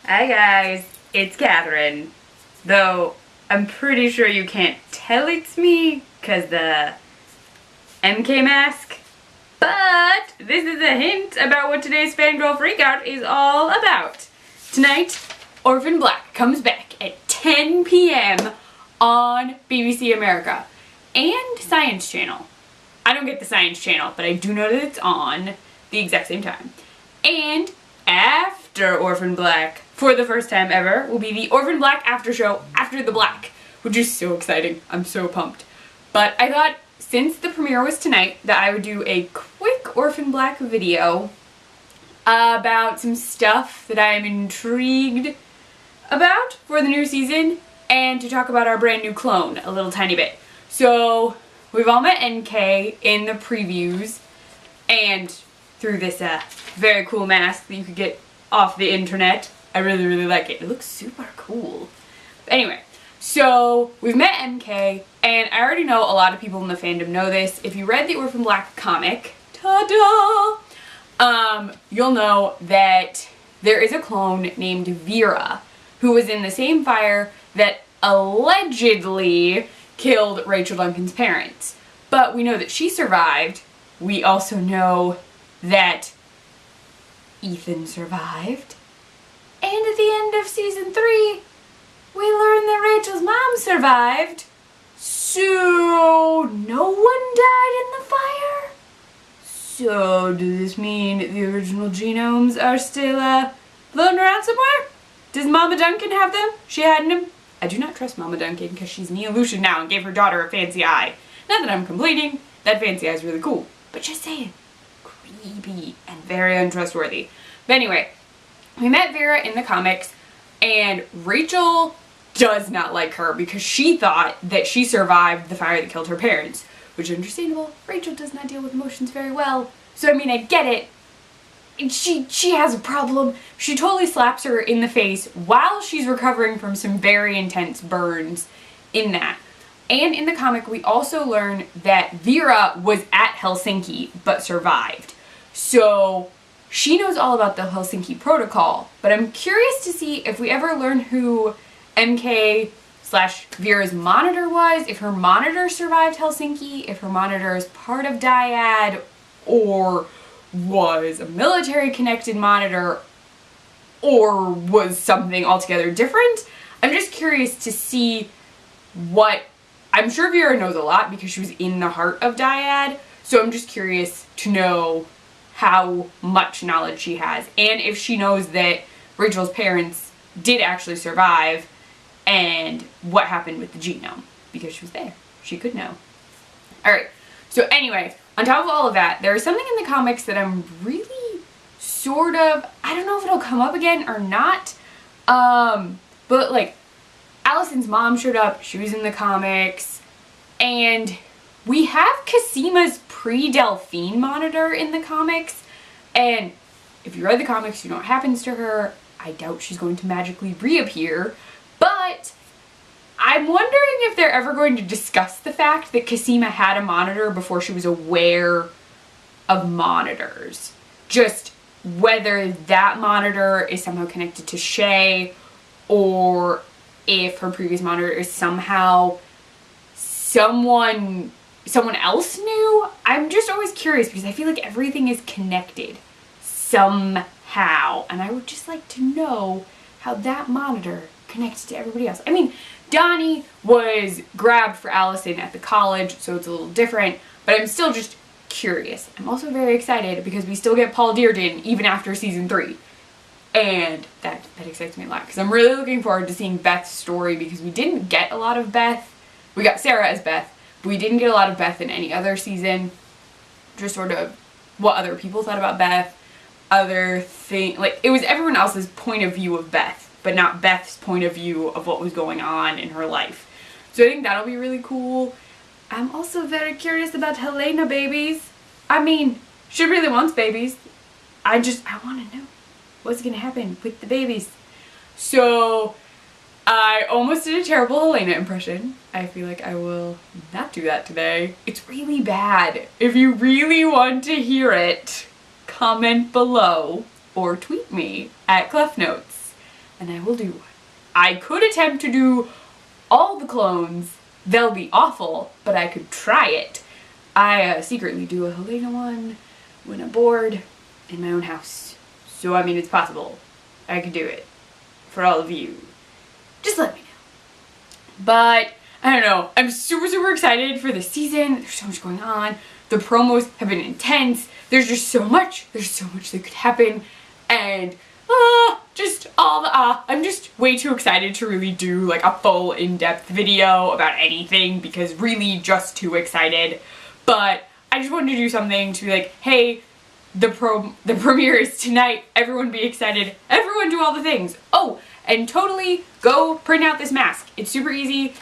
Hi guys, it's Catherine. Though I'm pretty sure you can't tell it's me because the MK mask. But this is a hint about what today's Fangirl Freakout is all about. Tonight, Orphan Black comes back at 10 p.m. on BBC America and Science Channel. I don't get the Science Channel, but I do know that it's on the exact same time. And after Orphan Black, for the first time ever, will be the Orphan Black after show after the Black, which is so exciting. I'm so pumped. But I thought since the premiere was tonight that I would do a quick Orphan Black video about some stuff that I am intrigued about for the new season and to talk about our brand new clone a little tiny bit. So we've all met NK in the previews and through this very cool mask that you could get off the internet. I really like it. It looks super cool. But anyway, so we've met MK, and I already know a lot of people in the fandom know this. If you read the Orphan Black comic, ta-da! You'll know that there is a clone named Vera who was in the same fire that allegedly killed Rachel Duncan's parents. But we know that she survived. We also know that Ethan survived. And at the end of season 3, we learn that Rachel's mom survived. So no one died in the fire? So does this mean the original genomes are still floating around somewhere? Does Mama Duncan have them? She had them. I do not trust Mama Duncan because she's Neolution now and gave her daughter a fancy eye. Not that I'm complaining. That fancy eye is really cool. But just saying. Creepy and very untrustworthy. But anyway, we met Vera in the comics, and Rachel does not like her because she thought that she survived the fire that killed her parents, which is understandable. Rachel does not deal with emotions very well, so I mean, I get it. And she has a problem. She totally slaps her in the face while she's recovering from some very intense burns in that. And in the comic, we also learn that Vera was at Helsinki but survived. So she knows all about the Helsinki Protocol, but I'm curious to see if we ever learn who MK/Vera's monitor was, if her monitor survived Helsinki, if her monitor is part of Dyad, or was a military-connected monitor, or was something altogether different. I'm just curious to see what... I'm sure Vera knows a lot because she was in the heart of Dyad, so I'm just curious to know how much knowledge she has, and if she knows that Rachel's parents did actually survive, and what happened with the genome, because she was there. She could know. Alright, so anyway, on top of all of that, there is something in the comics that I'm really sort of, I don't know if it'll come up again or not, but like, Allison's mom showed up, she was in the comics, and we have Cosima's pre-Delphine monitor in the comics, and if you read the comics, you know what happens to her. I doubt she's going to magically reappear, but I'm wondering if they're ever going to discuss the fact that Cosima had a monitor before she was aware of monitors. Just whether that monitor is somehow connected to Shay, or if her previous monitor is somehow someone else knew. I'm just always curious because I feel like everything is connected somehow, and I would just like to know how that monitor connects to everybody else. I mean, Donnie was grabbed for Allison at the college, so it's a little different, but I'm still just curious. I'm also very excited because we still get Paul Dearden even after season 3. And that excites me a lot because I'm really looking forward to seeing Beth's story because we didn't get a lot of Beth. We got Sarah as Beth, but we didn't get a lot of Beth in any other season. Just sort of what other people thought about Beth, other thing, like it was everyone else's point of view of Beth, but not Beth's point of view of what was going on in her life. So I think that'll be really cool. I'm also very curious about Helena babies. I mean, she really wants babies. I want to know what's going to happen with the babies. So I almost did a terrible Helena impression. I feel like I will not do that today. It's really bad. If you really want to hear it, comment below or tweet me at Clef Notes. and I will do one. I could attempt to do all the clones. They'll be awful, but I could try it. I secretly do a Helena one when I'm bored in my own house. So, I mean, it's possible. I could do it. For all of you. Just let me know. But, I don't know. I'm super, super excited for the season. There's so much going on. The promos have been intense. There's just so much. There's so much that could happen. And, I'm just way too excited to really do like a full in-depth video about anything because really just too excited. But I just wanted to do something to be like, hey, the premiere is tonight. Everyone be excited. Everyone do all the things. Oh, and totally go print out this mask. It's super easy.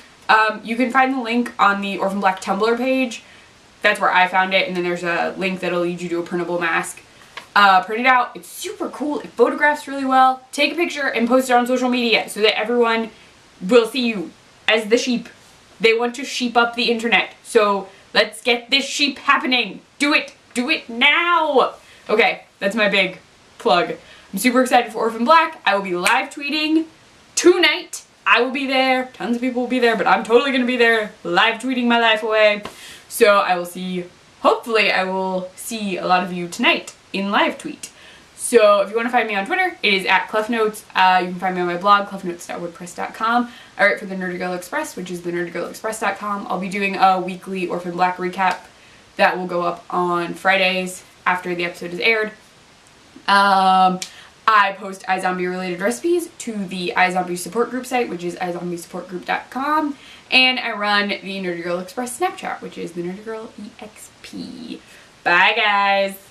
You can find the link on the Orphan Black Tumblr page. That's where I found it. And then there's a link that'll lead you to a printable mask. Print it out. It's super cool. It photographs really well. Take a picture and post it on social media so that everyone will see you as the sheep. They want to sheep up the internet. So let's get this sheep happening. Do it. Do it now. Okay, that's my big plug. I'm super excited for Orphan Black. I will be live tweeting tonight. I will be there. Tons of people will be there, but I'm totally going to be there live tweeting my life away. So I will see, hopefully I will see a lot of you tonight in live tweet. So if you want to find me on Twitter, it is at ClefNotes. You can find me on my blog, clefnotes.wordpress.com. I write for the Nerdy Girl Express, which is thenerdygirlexpress.com. I'll be doing a weekly Orphan Black recap that will go up on Fridays after the episode is aired. I post iZombie related recipes to the iZombie support group site, which is iZombieSupportGroup.com. And I run the Nerdy Girl Express Snapchat, which is the Nerdy Girl EXP. Bye guys!